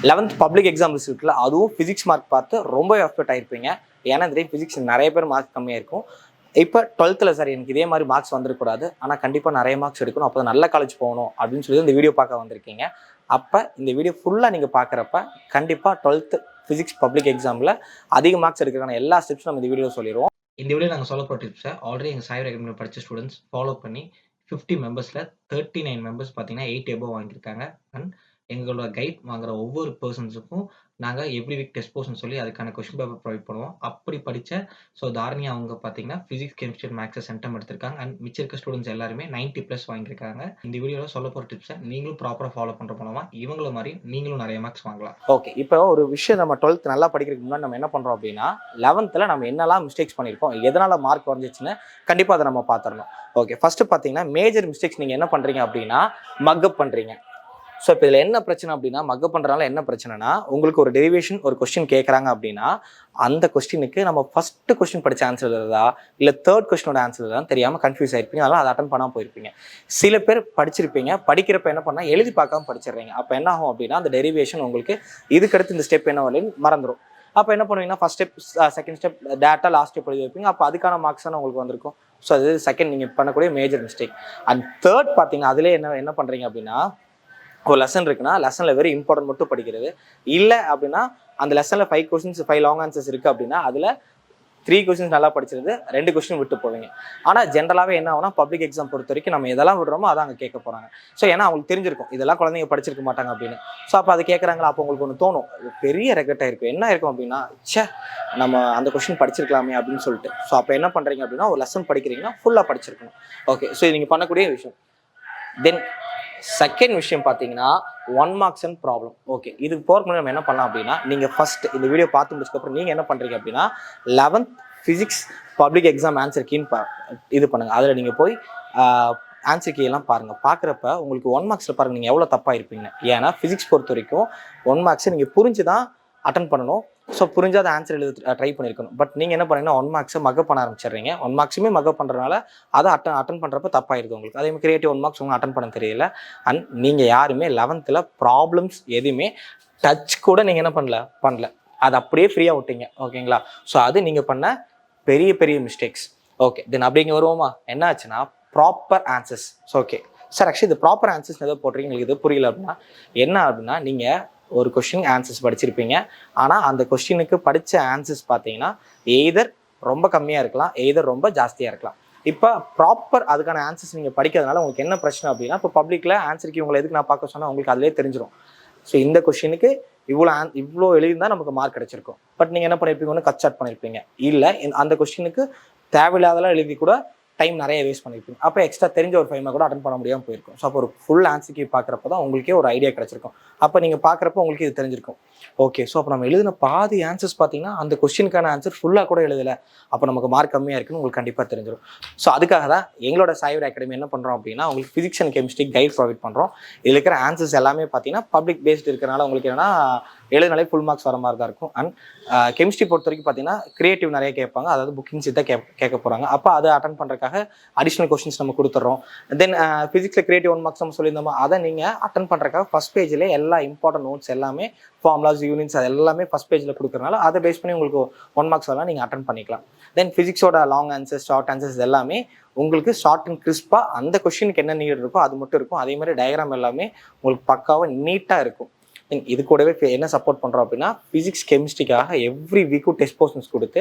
11th public exam ரிசல்ட்டில் அதுவும் physics mark பார்த்து ரொம்ப எஃபர்ட் ஆகிருப்பீங்க. ஏன்னா இந்த ஃபிசிக்ஸ் நிறைய பேர் மார்க் கம்மியாக இருக்கும். இப்போ 12th சார் எனக்கு இதே மாதிரி மார்க்ஸ் வந்துடக்கூடாது, ஆனால் கண்டிப்பாக நிறைய மார்க்ஸ் எடுக்கணும், அப்போ நல்ல காலேஜ் போகணும் அப்படின்னு சொல்லி இந்த வீடியோ பார்க்க வந்திருக்கீங்க. அப்போ இந்த வீடியோ ஃபுல்லாக நீங்கள் பார்க்குறப்ப கண்டிப்பாக 12th ஃபிசிக்ஸ் பப்ளிக் எக்ஸாமில் அதிக மார்க்ஸ் எடுக்கிறதுக்கான எல்லா ஸ்டெப்ஸும் நம்ம இந்த வீடியோ சொல்லிடுவோம். இந்த வீடியோ நாங்கள் சொல்ல போகிற டிப்ஸை ஆல்ரெடி எங்கள் சாய்வர் அகாடமியில் படித்த ஸ்டூடெண்ட்ஸ் ஃபாலோ பண்ணி 50 மெம்பர்ஸில் 39 மெம்பர்ஸ் பார்த்தீங்கன்னா 8 எபோவ் வாங்கியிருக்காங்க. அண்ட் எங்களோட கைட் வாங்குற ஒவ்வொரு பர்சன்ஸுக்கும் நாங்கள் எவ்ரி வீக் டெஸ்ட் போர்ஷன் சொல்லி அதுக்கான கொஸ்டின் பேப்பர் ப்ரொவைட் பண்ணுவோம். அப்படி படித்த தாரணி அவங்க பார்த்தீங்கன்னா ஃபிசிக்ஸ், கெமிஸ்ட்ரி, மேக்ஸை சென்டம் எடுத்திருக்காங்க. அண்ட் மிச்சம் இருக்க ஸ்டூடெண்ட்ஸ் எல்லாருமே 90+ வாங்கியிருக்காங்க. இந்த வீடியோவில் சொல்ல போகிற டிப்ஸை நீங்களும் ப்ராப்பராக ஃபாலோ பண்ணுற மூலமாக இவங்கள மாதிரி நீங்களும் நிறைய மார்க்ஸ் வாங்கலாம். ஓகே, இப்போ ஒரு விஷயம் நம்ம 12th நல்லா படிக்கிறதுக்கு முன்னாடி நம்ம என்ன பண்ணுறோம் அப்படின்னா 11th நம்ம என்னெல்லாம் மிஸ்டேக்ஸ் பண்ணியிருக்கோம், எதனால் மார்க் குறைஞ்சிச்சுன்னு கண்டிப்பாக அதை நம்ம பார்த்துடணும். ஓகே, ஃபஸ்ட்டு பார்த்தீங்கன்னா மேஜர் மிஸ்டேக்ஸ் நீங்கள் என்ன பண்ணுறீங்க அப்படின்னா மக்கப் பண்ணுறீங்க. ஸோ இப்போ இதில் என்ன பிரச்சனை அப்படின்னா மக்கப் பண்ணுறதுனால என்ன பிரச்சனைனா, உங்களுக்கு ஒரு டெரிவேஷன் ஒரு கொஸ்டின் கேட்குறாங்க அப்படின்னா அந்த கொஸ்டினுக்கு நம்ம ஃபஸ்ட்டு கொஸ்டின் படித்த ஆன்சர் எழுதா இல்லை தேர்ட் கொஸ்டினோட ஆன்சர் எழுதான் தெரியாமல் கன்ஃபியூஸ் ஆகிருப்பீங்க. அதெல்லாம் அதை அட்டன் பண்ணாமல் போயிருப்பீங்க. சில பேர் படிச்சிருப்பீங்க, படிக்கிறப்ப என்ன பண்ணால் எழுதி பார்க்காம படிச்சிடுறீங்க. அப்போ என்ன ஆகும் அப்படின்னா அந்த டெரிவேஷன் உங்களுக்கு இதுக்கடுத்து இந்த ஸ்டெப் என்ன வரலன்னு மறந்துடும். அப்போ என்ன பண்ணுவீங்கன்னா first step, second step, data last step எழுதி வைப்பீங்க. அப்போ அதுக்கான மார்க்ஸ் தானே உங்களுக்கு வந்திருக்கும். ஸோ அது செகண்ட் நீங்கள் பண்ணக்கூடிய மேஜர் மிஸ்டேக். அண்ட் தேர்ட் பார்த்தீங்கன்னா அதிலே என்ன பண்ணுறீங்க அப்படின்னா, ஒரு லெசன் இருக்குன்னா லெசனில் வெரி இம்பார்ட்டன்ட் மட்டும் படிக்கிறது இல்லை அப்படின்னா அந்த லெசனில் 5 கொஸ்டின்ஸ் 5 லாங் ஆன்சர்ஸ் இருக்குது அப்படின்னா அதில் 3 கொஸ்டின்ஸ் நல்லா படிச்சிருது, 2 கொஸ்டின் விட்டு போவீங்க. ஆனால் ஜென்ரலாகவே என்ன ஆகுனா பப்ளிக் எக்ஸாம் பொறுத்த வரைக்கும் நம்ம எதெல்லாம் விடுறோமோ அதை அங்கே கேட்க போகிறாங்க. ஸோ ஏன்னா அவங்களுக்கு தெரிஞ்சிருக்கும் இதெல்லாம் குழந்தைங்க படிச்சிருக்க மாட்டாங்க அப்படின்னு. ஸோ அப்போ அது கேட்குறாங்களா, அப்போ உங்களுக்கு ஒன்று தோணும், பெரிய ரெகட் ஆயிருக்கும். என்ன இருக்கும் அப்படின்னா, நம்ம அந்த கொஸ்டின் படிச்சிருக்கலாமே அப்படின்னு சொல்லிட்டு. ஸோ அப்போ என்ன பண்ணுறீங்க அப்படின்னா ஒரு லெசன் படிக்கிறீங்கன்னா ஃபுல்லாக படிச்சிருக்கணும். ஓகே, ஸோ இது நீங்கள் பண்ணக்கூடிய விஷயம். தென் செகண்ட் விஷயம் பார்த்தீங்கன்னா 1 மார்க்ஸ் அண்ட் ப்ராப்ளம். ஓகே, இதுக்கு போகிறதுக்கு முன்னாடி நம்ம என்ன பண்ணலாம் அப்படின்னா, நீங்கள் ஃபஸ்ட் இந்த வீடியோ பார்த்து முடிச்சதுக்கப்புறம் நீங்கள் என்ன பண்ணுறீங்க அப்படின்னா 11th physics public exam answer கீன்னு இது பண்ணுங்கள். அதில் நீங்கள் போய் ஆன்சர் கீ எல்லாம் பாருங்கள். பார்க்குறப்ப உங்களுக்கு 1 மார்க்ஸில் பாருங்கள் நீங்கள் எவ்வளோ தப்பாக இருப்பீங்க. ஏன்னா ஃபிசிக்ஸ் பொறுத்த வரைக்கும் 1 மார்க்ஸை நீங்கள் புரிஞ்சு தான் அட்டன் பண்ணணும். ஸோ புரிஞ்சாத ஆன்சர் எழுத ட்ரை பண்ணியிருக்கணும். பட் நீங்கள் என்ன பண்ணீங்கன்னா 1 மார்க்ஸை மக்கப் பண்ண ஆரம்பிச்சிடுறீங்க. 1 மார்க்ஸுமே மக்கப் பண்ணுறதுனால அதை அட்டன் பண்ணுறப்ப தப்பாயிருது உங்களுக்கு. அதே மாதிரி கிரியேட்டிவ் 1 மார்க்ஸ் உங்களுக்கு அட்டன் பண்ண தெரியல. அண்ட் நீங்கள் யாருமே 11th ப்ராப்ளம்ஸ் எதுவுமே டச் கூட நீங்கள் என்ன பண்ணல அதை அப்படியே ஃப்ரீயாக விட்டீங்க. ஓகேங்களா? ஸோ அது நீங்கள் பண்ண பெரிய மிஸ்டேக்ஸ். ஓகே, தென் அப்படிங்க வருவோமா, என்ன ஆச்சுன்னா proper answers. So okay sir, actually இது ப்ராப்பர் ஆன்சர்ஸ் எதோ போடுறீங்க, உங்களுக்கு இது புரியல அப்படின்னா என்ன அப்படின்னா, நீங்கள் ஒரு கொஸ்டின் ஆன்சர்ஸ் படிச்சிருப்பீங்க, ஆனால் அந்த கொஸ்டினுக்கு படித்த ஆன்சர்ஸ் பார்த்தீங்கன்னா எய்தர் ரொம்ப கம்மியாக இருக்கலாம், எய்தர் ரொம்ப ஜாஸ்தியாக இருக்கலாம். இப்போ ப்ராப்பர் அதுக்கான ஆன்சர்ஸ் நீங்கள் படிக்கிறதுனால உங்களுக்கு என்ன பிரச்சனை அப்படின்னா, இப்போ பப்ளிக்கில் ஆன்சருக்கு உங்களை எதுக்கு நான் பார்க்க சொன்னால் உங்களுக்கு அதிலே தெரிஞ்சிடும். ஸோ இந்த கொஸ்டினுக்கு இவ்வளோ எழுதியிருந்தால் நமக்கு மார்க் கிடைச்சிருக்கும். பட் நீங்கள் என்ன பண்ணியிருப்பீங்க, ஒன்று கட் ஷார்ட் பண்ணியிருப்பீங்க, இல்லை அந்த கொஸ்டினுக்கு தேவையில்லாதெல்லாம் எழுதி கூட டைம் நிறைய வேஸ்ட் பண்ணியிருப்பீங்க. அப்போ எக்ஸ்ட்ரா தெரிஞ்ச ஒரு 5 மார்க் கூட அட்டன் பண்ண முடியாமல் போயிருக்கும். ஸோ அப்போ ஒரு ஃபுல் ஆன்சருக்கு பார்க்குறப்ப தான் உங்களுக்கே ஒரு ஐடியா கிடச்சிருக்கும். அப்போ நீங்கள் பார்க்குறப்ப உங்களுக்கு இது தெரிஞ்சிருக்கும். ஓகே, ஸோ அப்போ நம்ம எழுதின பாதி ஆன்சர்ஸ் பார்த்தீங்கன்னா அந்த கொஸ்டினுக்கான ஆன்சர் ஃபுல்லாக கூட எழுதலை, அப்போ நமக்கு மார்க் கம்மியாக இருக்குன்னு உங்களுக்கு கண்டிப்பாக தெரிஞ்சிடும். ஸோ அதுக்காக தான் எங்களோட சாய்வர் அகாடமி என்ன பண்ணுறோம் அப்படின்னா, உங்களுக்கு physics and chemistry guide provide பண்ணுறோம். இதில் இருக்கிற ஆன்சர்ஸ் எல்லாமே பார்த்தீங்கன்னா பப்ளிக் பேஸ்ட் இருக்கிறனால உங்களுக்கு என்னன்னா எழுதினாலே ஃபுல் மார்க்ஸ் வர மாதிரி தான் இருக்கும். அண்ட் கெமிஸ்ட்ரி பொறுத்த வரைக்கும் பார்த்தீங்கன்னா கிரியேட்டிவ் நிறைய கேட்பாங்க, அதாவது புக்கிங்ஸ் இதை கேட்க போகிறாங்க. அப்போ அதை அட்டன் பண்ணுறதுக்காக அடிஷ்னல் கொஸ்டின்ஸ் நம்ம கொடுத்துட்றோம். தென் ஃபிசிக்ஸில் கிரியேட்டிவ் 1 மார்க்ஸ் நம்ம சொல்லியிருந்தோமா, அதை நீங்கள் அட்டன் பண்ணுறதுக்காக ஃபஸ்ட் பேஜில் எல்லா இம்பார்ட்டன்ட் நோட்ஸ் எல்லாமே, ஃபார்முலாஸ், யூனிட்ஸ், அது எல்லாமே ஃபஸ்ட் பேஜில் கொடுக்குறதுனால அதை பேஸ் பண்ணி உங்களுக்கு 1 மார்க்ஸ் எல்லாம் நீங்கள் அட்டன் பண்ணிக்கலாம். தென் ஃபிசிக்ஸோட லாங் ஆன்சர்ஸ், ஷார்ட் ஆன்சர்ஸ் எல்லாமே உங்களுக்கு ஷார்ட் அண்ட் கிறிஸ்பாக அந்த கொஸ்டினுக்கு என்ன நீட் இருக்கோ அது மட்டும் இருக்கும். அதே மாதிரி டயக்ராம் எல்லாமே உங்களுக்கு பக்காவாக நீட்டாக இருக்கும். இது கூடவே என்ன சப்போர்ட் பண்ணுறோம் அப்படின்னா, ஃபிசிக்ஸ் கெமிஸ்ட்ரிக்காக எவ்ரி வீக்கும் டெஸ்ட் போர்ஷன்ஸ் கொடுத்து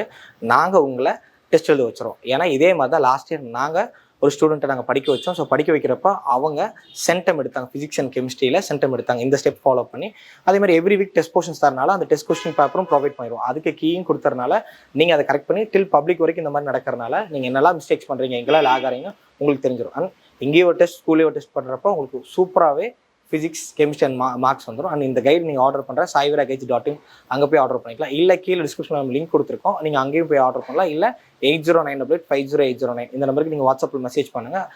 நாங்கள் உங்களை டெஸ்ட் எழுத வச்சுருவோம். ஏன்னா இதே மாதிரி தான் லாஸ்ட் இயர் நாங்கள் ஒரு ஸ்டூடெண்ட்டை நாங்கள் படிக்க வச்சோம். ஸோ படிக்க வைக்கிறப்ப அவங்க சென்டம் எடுத்தாங்க, ஃபிசிக்ஸ் அண்ட் கெமிஸ்ட்ரியில் சென்டம் எடுத்தாங்க இந்த ஸ்டெப் ஃபாலோ பண்ணி. அதே மாதிரி எவ்ரி வீக் டெஸ்ட் போர்ஷன்ஸ் தரனால அந்த டெஸ்ட் கொஸ்டின் பேப்பரும் ப்ரொவைட் பண்ணிடுவோம். அதுக்கு கீயும் கொடுத்தறனால நீங்கள் அதை கரெக்ட் பண்ணி டில் பப்ளிக் வரைக்கும் இந்த மாதிரி நடக்கிறனால நீங்கள் என்னெல்லாம் மிஸ்டேக்ஸ் பண்ணுறீங்க, எங்கெல்லாம் லேக் ஆகிறீங்க உங்களுக்கு தெரிஞ்சிடும். அண்ட் இங்கேயே ஒரு டெஸ்ட், ஸ்கூல்லேயே ஒரு டெஸ்ட் பண்ணுறப்ப உங்களுக்கு சூப்பராகவே ஃபிசிக்ஸ், கெமிஸ்ட்ரி அண்ட் மார்க்ஸ் வந்துடும். அண்ட் இந்த கைடு நீங்கள் ஆர்டர் பண்ணுற saivera.in அங்கே போய் ஆர்டர் பண்ணிக்கலாம். இல்லை கீழே டிஸ்கிரிப்ஷனில் நம்ம லிங்க் கொடுத்துருக்கோம், நீங்கள் அங்கேயும் போய் ஆர்டர் பண்ணலாம். இல்லை 8098580809 இந்த நம்பருக்கு நீங்கள் வாட்ஸ்அப்பில் மெசேஜ் பண்ணுங்கள்.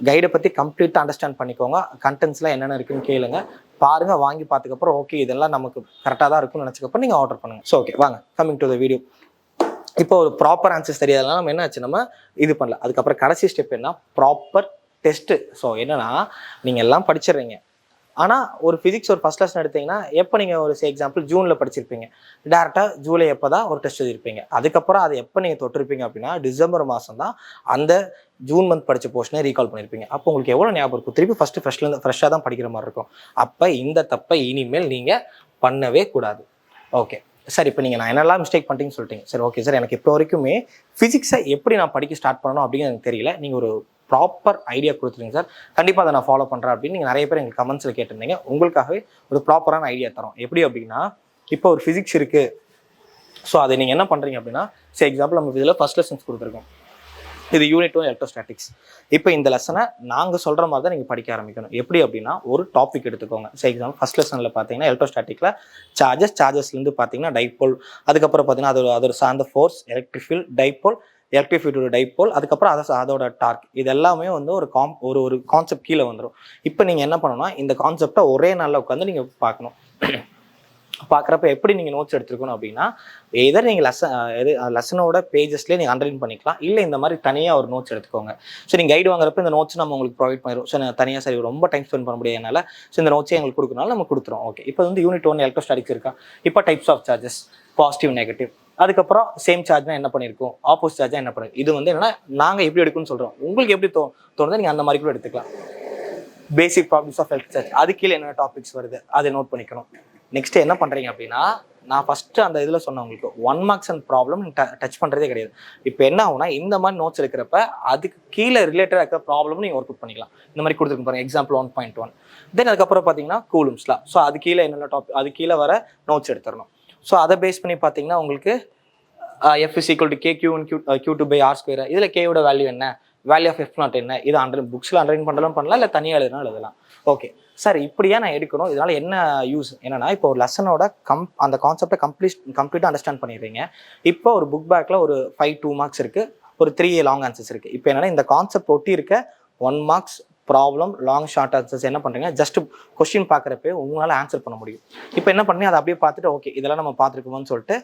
கைடை பற்றி கம்ப்ளீட்டாக அண்டர்ஸ்டாண்ட் பண்ணிக்கோங்க, கண்டென்ட்ஸ்லாம் என்னென்ன இருக்குன்னு கேளுங்க, பாருங்கள், வாங்கி பார்த்துக்கப்புறம் ஓகே இதெல்லாம் நமக்கு கரெக்டாக தான் இருக்குன்னு நினச்சக்கப்புறம் நீங்கள் ஆர்டர் பண்ணுங்கள். ஸோ ஓகே, வாங்க கம்மிங் டு த வீடியோ. இப்போ ஒரு ப்ராப்பர் ஆன்சர்ஸ் தெரியாதனால நம்ம என்ன ஆச்சு, நம்ம இது பண்ணல. அதுக்கப்புறம் கடைசி ஸ்டெப் என்ன, ப்ராப்பர் டெஸ்ட்டு. ஸோ என்னன்னா நீங்கள் எல்லாம் படிச்சிடுறீங்க, ஆனால் ஒரு ஃபிசிக்ஸ் ஒரு ஃபஸ்ட் லெசன் எடுத்தீங்கன்னா எப்போ நீங்கள் ஒரு எக்ஸாம்பிள் ஜூனில் படிச்சிருப்பீங்க, டேரெக்டாக ஜூலை எப்போ தான் ஒரு டெஸ்ட் எழுதிருப்பீங்க. அதுக்கப்புறம் அதை எப்போ நீங்கள் தொட்டிருப்பீங்க அப்படின்னா டிசம்பர் மாதம் தான் அந்த ஜூன் மந்த் படித்த போர்ஷனை ரீகால் பண்ணியிருப்பீங்க. அப்போ உங்களுக்கு எவ்வளோ ஞாபகம் இருக்கும்? திருப்பி ஃப்ரெஷ்ஷாக தான் படிக்கிற மாதிரி இருக்கும். அப்போ இந்த தப்பை இனிமேல் நீங்கள் பண்ணவே கூடாது. ஓகே சார், இப்போ நீங்கள் நான் என்னெல்லாம் மிஸ்டேக் பண்ணிட்டீங்கன்னு சொல்லிட்டீங்க. சரி ஓகே சார், எனக்கு இப்போ வரைக்குமே ஃபிசிக்ஸை எப்படி நான் படிக்க ஸ்டார்ட் பண்ணணும் அப்படின்னு எனக்கு தெரியல. நீங்கள் ஒரு ப்ராப்பர் ஐடியா கொடுத்துருங்க சார், கண்டிப்பாக அதை நான் ஃபாலோ பண்ணுறேன் அப்படின்னு நீங்கள் நிறைய பேர் எங்களுக்கு கமெண்ட்ஸில் கேட்டிருந்தீங்க. உங்களுக்காகவே ஒரு ப்ராப்பரான ஐடியா தரோம். எப்படி அப்படின்னா, இப்போ ஒரு ஃபிசிக்ஸ் இருக்குது. ஸோ அதை நீங்கள் என்ன பண்ணுறீங்க அப்படின்னா, சரி எக்ஸாம்பிள் நம்ம இதில் ஃபர்ஸ்ட் லெசன்ஸ் கொடுத்துருக்கோம். இது யூனிட் 1 எலக்ட்ரோஸ்டாட்டிக்ஸ். இப்போ இந்த லெசனை நாங்கள் சொல்கிற மாதிரி தான் நீங்கள் படிக்க ஆரம்பிக்கணும். எப்படி அப்படின்னா, ஒரு டாபிக் எடுத்துக்கோங்க. சரி எக்ஸாம்பிள் ஃபர்ஸ்ட் லெசனில் பார்த்தீங்கன்னா எலக்ட்ரோஸ்டாட்டிக்கில் சார்ஜஸ்லேருந்து பார்த்தீங்கன்னா டைபோல், அதுக்கப்புறம் பார்த்தீங்கன்னா அதோட சார்ந்த force, electric field, dipole, electric ஃபீல்டோட டைபோல், அதுக்கப்புறம் அதோட டார்க், இது எல்லாமே வந்து ஒரு கான்செப்ட் கீழே வந்துடும். இப்போ நீங்கள் என்ன பண்ணணும்னா, இந்த கான்செப்டை ஒரே நாளில் உட்காந்து நீங்கள் பார்க்கணும். பார்க்குறப்ப எப்படி நீங்கள் நோட்ஸ் எடுத்துருக்கணும் அப்படின்னா, எதர் நீங்கள் லெசனோட பேஜஸ்லேயே நீங்கள் அண்டர்லைன் பண்ணிக்கலாம், இல்லை இந்த மாதிரி தனியாக ஒரு நோட்ஸ் எடுத்துக்கோங்க. ஸோ நீங்கள் கைடு வாங்குறப்ப இந்த நோட்ஸ் நம்ம உங்களுக்கு ப்ரொவைட் பண்ணிடுவோம். ஸோ நான் தனியாக சரி ரொம்ப டைம் ஸ்பெண்ட் பண்ண முடியாதனால ஸோ இந்த நோட்ஸே எங்களுக்கு கொடுக்கறனால நம்ம கொடுத்துரும். ஓகே, இப்போ வந்து யூனிட் 1 எலக்ட்ரோஸ்டாட்டிக்ஸ் இருக்கா. இப்போ types of charges, positive, negative, அதுக்கப்புறம் சேம் சார்ஜ்னா என்ன பண்ணியிருக்கோம், ஆப்போசிட் சார்ஜா என்ன பண்ணிருக்கும். இது வந்து என்னன்னா நாங்கள் எப்படி எடுக்கணும்னு சொல்கிறோம். உங்களுக்கு எப்படி தோணுதோ நீங்கள் அந்த மாதிரி கூட எடுத்துக்கலாம். Basic problems of electric charge, அது கீழே என்ன டாபிக்ஸ் வருது அதை நோட் பண்ணிக்கணும். நெக்ஸ்ட் என்ன பண்ணுறீங்க அப்படின்னா, நான் ஃபஸ்ட்டு அந்த இதில் சொன்னேன் உங்களுக்கு 1 மார்க்ஸ் அண்ட் ப்ராப்ளம் டச் பண்ணுறதே கிடையாது. இப்போ என்ன ஆகுனா, இந்த மாதிரி நோட்ஸ் எடுக்கிறப்ப அதுக்கு கீழே ரிலேட்டடாக இருக்கிற ப்ராப்ளம் நீங்கள் ஒர்க் அவுட் பண்ணிக்கலாம். இந்த மாதிரி கொடுத்துருக்கு பாருங்க, எக்ஸாம்பிள் 1.1. தென் அதுக்கப்புறம் பார்த்தீங்கன்னா கூலும்ஸ்லாம். ஸோ அது கீழே என்னென்ன டாபிக், அது கீழே வர நோட்ஸ் எடுத்துடணும். ஸோ அதை பேஸ் பண்ணி பார்த்தீங்கன்னா உங்களுக்கு F is equal to K Q2 by R square. இதில் கேயோட வேல்யூ என்ன, வேல்யூ ஆஃப் F நாட் என்ன, இது புக்ஸில் அண்டர்லைன் பண்ணலாம், இல்லை தனியாக எழுதலாம். ஓகே சார், இப்படியா நான் எடுக்கணும், இதனால் என்ன யூஸ் என்னன்னா, இப்போ ஒரு லெசனோட அந்த கான்செப்டை கம்ப்ளீட்டாக அண்டர்ஸ்டாண்ட் பண்ணிடுறீங்க. இப்போ ஒரு புக் பேக்கில் ஒரு 2 மார்க்ஸ் இருக்குது, ஒரு 3 லாங் ஆன்சர்ஸ் இருக்குது. இப்போ என்னன்னா, இந்த கான்செப்ட் ஒட்டி இருக்க 1 marks problem, long short answers என்ன பண்ணுறீங்க, ஜஸ்ட் கொஸ்டின் பார்க்குறப்ப உங்களால் ஆன்சர் பண்ண முடியும். இப்போ என்ன பண்ணி அதை அப்படியே பார்த்துட்டு ஓகே இதெல்லாம் நம்ம பார்த்துருக்கோம்னு சொல்லிட்டு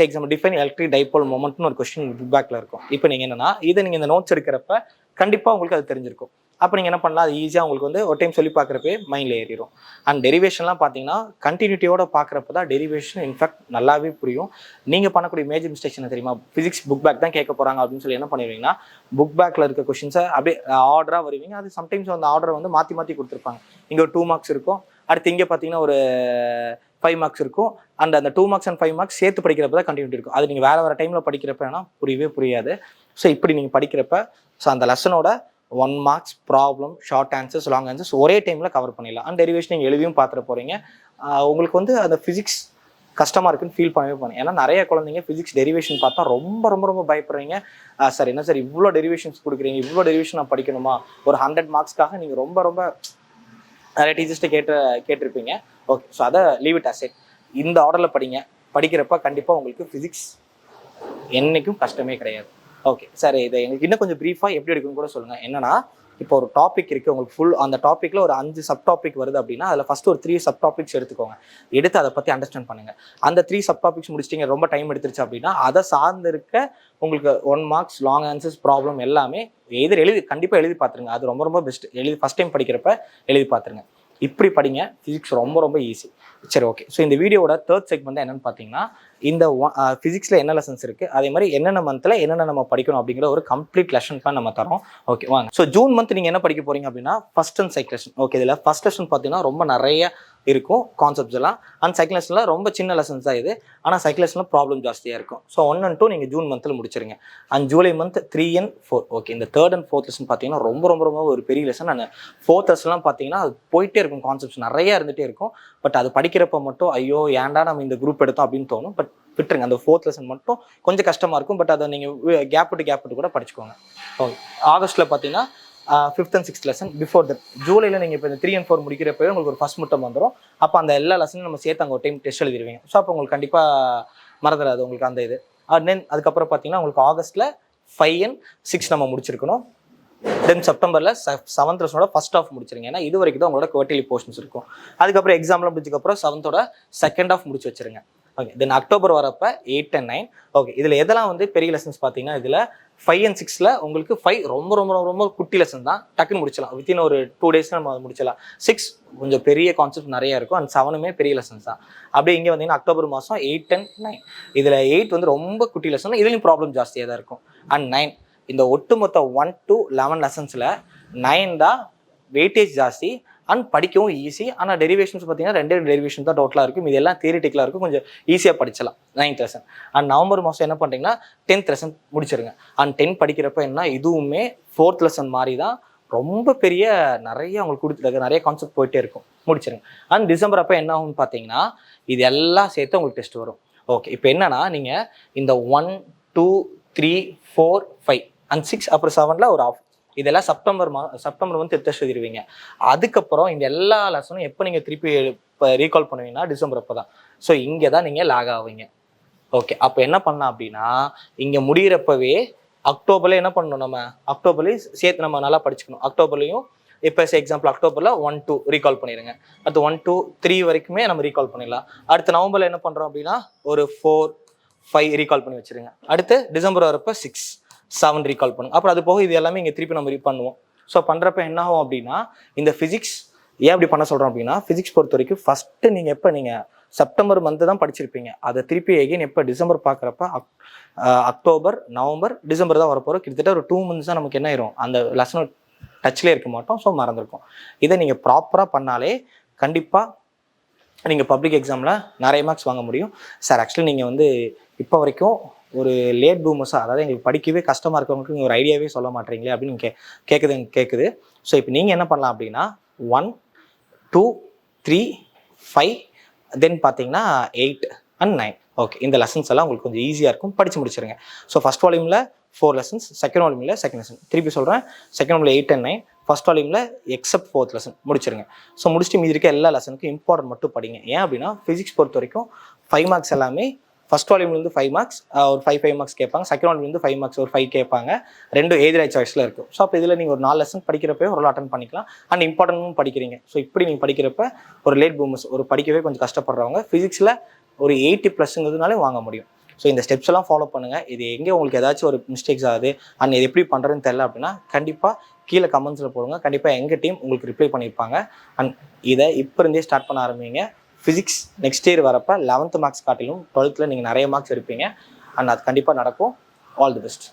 எக்ஸாம்பிள் டிஃபைன் எலக்ட்ரிக் டைபோல் மொமெண்ட்னு ஒரு கொஸ்டின் புக் பேக்கில் இருக்கும். இப்போ நீங்கள் என்னன்னா, இதை நீங்கள் இந்த நோட்ஸ் எடுக்கிறப்ப கண்டிப்பாக உங்களுக்கு அது தெரிஞ்சிருக்கும். அப்போ நீங்கள் என்ன பண்ணலாம், அது ஈஸியாக உங்களுக்கு வந்து ஒரு டைம் சொல்லி பார்க்குறப்பே மைண்டில் ஏறிடும். அண்ட் டெரிவேஷன்லாம் பார்த்தீங்கன்னா கண்டினியூட்டியோட பார்க்குறப்ப தான் டெரிவேஷன் இன்ஃபேக்ட் நல்லாவே புரியும். நீங்கள் பண்ணக்கூடிய மேஜர் மிஸ்டேக்ஸ் என்ன தெரியுமா, ஃபிசிக்ஸ் புக் பேக் தான் கேட்க போகிறாங்க அப்படின்னு சொல்லி என்ன பண்ணுவீங்கன்னா, புக் பேக்கில் இருக்க கொஸ்டின்ஸை அப்படியே ஆர்டராக வருவீங்க. அது சம்டைம்ஸ் அந்த ஆர்டரை வந்து மாற்றி கொடுத்துருப்பாங்க. இங்கே ஒரு 2 மார்க்ஸ் இருக்கும், அடுத்து இங்கே பார்த்தீங்கன்னா ஒரு 5 மார்க்ஸ் இருக்கும். அந்த 2 மார்க்ஸ் அண்ட் 5 மார்க்ஸ் சேர்த்து படிக்கிறப்ப தான் கண்டினியூட்டி இருக்கும். அது நீங்கள் வேறு டைமில் படிக்கிறப்ப புரியவே புரியாது. ஸோ இப்படி நீங்கள் படிக்கிறப்ப ஸோ அந்த லெசனோட 1 marks, problem, short answers, long answers ஒரே டைமில் கவர் பண்ணிடலாம். அண்ட் டெரிவேஷன் நீங்கள் எழுதியும் பார்த்துட்டு போகிறீங்க. உங்களுக்கு வந்து அந்த ஃபிசிக்ஸ் கஷ்டமாக இருக்குன்னு ஃபீல் பண்ணவே பண்ணேன். ஏன்னா நிறைய குழந்தைங்க ஃபிசிக்ஸ் டெரிவேஷன் பார்த்தா ரொம்ப ரொம்ப ரொம்ப பயப்படுறீங்க. சார் என்ன சார் இவ்வளோ டெரிவேஷன்ஸ் கொடுக்குறீங்க, இவ்வளோ டெரிவேஷன் நான் படிக்கணுமா, ஒரு 100 மார்க்ஸ்க்காக நீங்கள் ரொம்ப ரொம்ப நிறைய டீச்சர்ஸ்ட்டு கேட்டிருப்பீங்க. ஓகே, ஸோ அதை லீவ் இட் அஸ் இட். இந்த ஆர்டரில் படிக்கிறப்ப கண்டிப்பாக உங்களுக்கு ஃபிசிக்ஸ் என்றைக்கும் கஷ்டமே கிடையாது. ஓகே சார், இதை எங்களுக்கு இன்னும் கொஞ்சம் ப்ரீஃபாக எப்படி எடுக்குன்னு கூட சொல்லுங்கள். என்னன்னா, இப்போ ஒரு டாபிக் இருக்குது உங்களுக்கு ஃபுல், அந்த டாப்பிக்கில் ஒரு 5 சப் டாபிக் வருது அப்படின்னா அதில் ஃபஸ்ட்டு ஒரு 3 சப் டாபிக்ஸ் எடுத்துக்கோங்க. எடுத்து அதை பற்றி அண்டர்ஸ்டாண்ட் பண்ணுங்கள். அந்த 3 சப் டாபிக்ஸ் முடிச்சிட்டிங்க, ரொம்ப டைம் எடுத்துருச்சு அப்படின்னா அதை சார்ந்து இருக்க உங்களுக்கு 1 மார்க்ஸ், லாங் ஆன்சர்ஸ், ப்ராப்ளம் எல்லாமே கண்டிப்பாக எழுதி பார்த்துருங்க. அது ரொம்ப ரொம்ப பெஸ்ட். ஃபஸ்ட் டைம் படிக்கிறப்ப எழுதி பார்த்துருங்க. இப்படி படிங்க, ஃபிசிக்ஸ் ரொம்ப ரொம்ப ஈஸி. சரி ஓகே, ஸோ இந்த வீடியோட 3rd செக்மெண்ட் என்னென்னு பார்த்தீங்கன்னா, இந்த ஃபிசிக்ஸில் என்ன லெசன்ஸ் இருக்குது, அதே மாதிரி என்னென்ன மந்தில் என்னென்ன நம்ம படிக்கணும் அப்படிங்கிற ஒரு கம்ப்ளீட் லெசன் தான் நம்ம தரோம். ஓகே வாங்க. ஸோ ஜூன் மந்த் நீங்கள் என்ன படிக்க போகிறீங்க அப்படின்னா, first and second lesson. Okay, இதில் ஃபர்ஸ்ட் லெசன் பார்த்தீங்கன்னா ரொம்ப நிறைய இருக்கும் கான்செப்ட்ஸ் எல்லாம். அண்ட் செகண்ட் லெசனில் ரொம்ப சின்ன லெசன்ஸ் தான் இது, ஆனால் செகண்ட் லெசனில் ப்ராப்ளம் ஜாஸ்தியாக இருக்கும். ஸோ 1 and 2 நீங்கள் ஜூன் மந்தில் முடிச்சிருங்க. And July month 3 and 4. Okay, இந்த 3rd and 4th லெசன் பார்த்தீங்கன்னா ரொம்ப ரொம்ப ரொம்ப ஒரு பெரிய லெசன். அண்ட் 4th லெசன்லாம் பார்த்தீங்கன்னா அது போயிட்டே இருக்கும், கான்செப்ட்ஸ் நிறையா இருந்துகிட்டே இருக்கும். பட் அது படிக்கிறப்ப மட்டும் ஐயோ ஏன்டா நம்ம இந்த குரூப் எடுத்தோம் அப்படின்னு தோணும். பட் விட்டுருங்க, அந்த 4th லெசன் மட்டும் கொஞ்சம் கஷ்டமாக இருக்கும். பட் அதை நீங்கள் கேப் விட்டு கூட படிச்சுக்கோங்க. ஓகே, ஆகஸ்ட்டில் பார்த்தீங்கன்னா 5th and 6th lesson. Before that ஜூலையில் நீங்கள் இப்போ இந்த 3 and 4 முடிக்கிறப்பவே உங்களுக்கு ஒரு ஃபர்ஸ்ட் மிட்டம் வந்துடும். அப்போ அந்த எல்லா லெசனும் நம்ம சேர்த்து அங்கே ஒரு டைம் டெஸ்ட் எழுதிடுவீங்க. ஸோ அப்போ உங்களுக்கு கண்டிப்பாக மறந்துடாது உங்களுக்கு அந்த இது. தென் அதுக்கப்புறம் பார்த்தீங்கன்னா உங்களுக்கு ஆகஸ்ட்டில் 5 and 6 நம்ம முடிச்சிருக்கணும். தென் செப்டம்பரில் 7th லெசனோட ஃபர்ஸ்ட் ஆஃப் முடிச்சிருங்க. ஏன்னா இது வரைக்கும் தான் உங்களோட குவார்டர்லி போர்ஷன்ஸ் இருக்கும். அதுக்கப்புறம் எக்ஸாம்லாம் முடிச்சதுக்கப்புறம் 7th செகண்ட் ஆஃப் முடிச்சு வச்சிருங்க. ஓகே. தென் அக்டோபர் வரப்ப 8 and 9. ஓகே. இதில் எதெல்லாம் வந்து பெரிய லெசன்ஸ் பார்த்தீங்கன்னா, இதில் 5 and 6ல் உங்களுக்கு 5 ரொம்ப ரொம்ப ரொம்ப ரொம்ப குட்டி லெசன் தான், டக்குன்னு முடிச்சலாம். வித்தின் ஒரு 2 days நம்ம முடிச்சலாம். 6 கொஞ்சம் பெரிய கான்செப்ட் நிறைய இருக்கும், அண்ட் 7மே பெரிய லெசன்ஸ் தான். அப்படியே இங்கே வந்தீங்கன்னா அக்டோபர் மாதம் 8 and 9. இதில் 8 வந்து ரொம்ப குட்டி லெசன், இதுலேயும் ப்ராப்ளம் ஜாஸ்தியாக தான் இருக்கும். அண்ட் 9 இந்த ஒட்டுமொத்த 1 to 11 லெசன்ஸில் 9 தான் வெயிட்டேஜ் ஜாஸ்தி அண்ட் படிக்கவும் ஈஸி. ஆனால் டெரிவேஷன்ஸ் பார்த்தீங்கன்னா 2 டெரிவேஷன் தான் டோட்டலாக இருக்கும், இது எல்லாம் தியரிட்டிக்கலாக இருக்கும், கொஞ்சம் ஈஸியாக படிச்சலாம் 9th லெசன். அண்ட் நவம்பர் மாதம் என்ன பண்ணுறீங்கன்னா 10th லெசன் முடிச்சிருங்க. அண்ட் 10 படிக்கிறப்ப என்ன, இதுவுமே 4th லெசன் மாதிரி தான், ரொம்ப பெரிய நிறைய உங்களுக்கு கொடுத்துருக்கு, நிறைய கான்செப்ட் போயிட்டே இருக்கும், முடிச்சிருங்க. அண்ட் டிசம்பர் அப்போ என்ன ஆகும்னு பார்த்தீங்கன்னா இது எல்லாம் சேர்த்து உங்களுக்கு டெஸ்ட் வரும். ஓகே. இப்போ என்னன்னா நீங்கள் இந்த 1, 2, 3, 4, 5 அண்ட் 6 அப்புறம் 7ல் ஒரு ஆஃப், இதெல்லாம் செப்டம்பர் வந்து டெஸ்ட் எழுதிடுவீங்க. அதுக்கப்புறம் இந்த எல்லா லெசனும் எப்போ நீங்கள் திருப்பி ரீகால் பண்ணுவீங்கன்னா டிசம்பர் அப்போ தான். ஸோ இங்கே தான் நீங்கள் லாக் ஆவீங்க. ஓகே. அப்போ என்ன பண்ணலாம் அப்படின்னா இங்கே முடிகிறப்பவே அக்டோபர்ல என்ன பண்ணணும், நம்ம அக்டோபர்லேயும் சேர்த்து நம்ம நல்லா படிச்சுக்கணும். அக்டோபர்லையும் இப்போ எக்ஸாம்பிள் அக்டோபரில் 1, 2 ரீகால் பண்ணிடுங்க. அடுத்து 1, 2, 3 வரைக்குமே நம்ம ரீகால் பண்ணிடலாம். அடுத்து நவம்பரில் என்ன பண்ணுறோம் அப்படின்னா ஒரு 4, 5 ரீகால் பண்ணி வச்சுருங்க. அடுத்து டிசம்பர் வரப்போ 6, 7 ரீகால் பண்ணுங்க. அப்புறம் அது போக இது எல்லாமே இங்கே திருப்பி நம்ம பண்ணுவோம். ஸோ பண்ணுறப்ப என்ன ஆகும் அப்படின்னா இந்த ஃபிசிக்ஸ் ஏன் அப்படி பண்ண சொல்கிறோம் அப்படின்னா, ஃபிசிக்ஸ் பொறுத்த வரைக்கும் ஃபஸ்ட்டு நீங்கள் செப்டம்பர் மந்த்து தான் படிச்சிருப்பீங்க, அதை திருப்பி எகைன் எப்போ டிசம்பர் பார்க்குறப்ப அக்டோபர், நவம்பர், டிசம்பர் தான் வரப்போகிறோம். கிட்டத்தட்ட ஒரு 2 months தான் நமக்கு என்ன ஆயிரும், அந்த லெசன் டச்லேயே இருக்க மாட்டோம். ஸோ மறந்துருக்கும். இதை நீங்கள் ப்ராப்பராக பண்ணாலே கண்டிப்பாக நீங்கள் பப்ளிக் எக்ஸாமில் நிறைய மார்க்ஸ் வாங்க முடியும். சார் ஆக்சுவலி நீங்கள் வந்து இப்போ வரைக்கும் ஒரு லேட் பூமர்ஸாக, அதாவது எங்களுக்கு படிக்கவே கஷ்டமாக இருக்கிறவங்களுக்கு நீங்கள் ஒரு ஐடியாவே சொல்ல மாட்டீங்களே அப்படின்னு கேட்குது. ஸோ இப்போ நீங்கள் என்ன பண்ணலாம் அப்படின்னா 1, 2, 3, 5 தென் பார்த்தீங்கன்னா 8 and 9. ஓகே. இந்த லெசன்ஸ் எல்லாம் உங்களுக்கு கொஞ்சம் ஈஸியாக இருக்கும், படித்து முடிச்சிருங்க. ஸோ ஃபஸ்ட் வால்யூமில் 4 lessons, செகண்ட் வால்யூமில் செகண்ட் லெசன். திருப்பி சொல்கிறேன், செகண்ட் வால்யூமில் 8 and 9, ஃபஸ்ட் வால்யூமில் எக்ஸப்ட் 4th லெசன் முடிச்சிருங்க. ஸோ முடிச்சுட்டு மீதி இருக்க எல்லா லெசனுக்கும் இம்பார்ட்டன்ட் மட்டும் படிங்க. ஏன் அப்படின்னா ஃபிசிக்ஸ் பொறுத்த வரைக்கும் 5 marks எல்லாமே ஃபஸ்ட் வால்யூம்லேருந்து 5 marks, ஒரு 5 marks கேட்பாங்க. செகண்ட் வால்யூம்லேருந்து 5 marks ஒரு 5 கேட்பாங்க. 2 எய்தர் சாய்ஸில் இருக்கும். ஸோ அப்போ இதில் நீங்கள் ஒரு 4 லெசன் படிக்கிறப்ப ஒரு அட்டன் பண்ணிக்கலாம். அண்ட் இம்பார்ட்டன்ட்டும் படிக்கிறீங்க. ஸோ இப்படி நீங்கள் படிக்கிறப்ப ஒரு லேட் பூமர்ஸ், ஒரு படிக்கவே கொஞ்சம் கஷ்டப்படுறவங்க ஃபிசிக்ஸில் ஒரு 80+ங்கிறதுனாலே வாங்க முடியும். ஸோ இந்த ஸ்டெப்ஸ் எல்லாம் ஃபாலோ பண்ணுங்கள். இது எங்கே உங்களுக்கு ஏதாச்சும் ஒரு மிஸ்டேக்ஸ் ஆகுது அண்ட் இது எப்படி பண்ணுறதுன்னு தெரியல அப்படின்னா கண்டிப்பாக கீழே கமெண்ட்ஸில் போடுங்க. கண்டிப்பாக எங்கள் டீம் உங்களுக்கு ரிப்ளை பண்ணியிருப்பாங்க. அண்ட் இதை இப்போ இருந்தே ஸ்டார்ட் பண்ண ஆரம்பிங்க. ஃபிசிக்ஸ் நெக்ஸ்ட் இயர் வரப்போ 11th மார்க்ஸ் காட்டிலும் 12th நீங்கள் நிறைய மார்க்ஸ் எடுப்பீங்க. அண்ட் அது கண்டிப்பாக நடக்கும். All the best.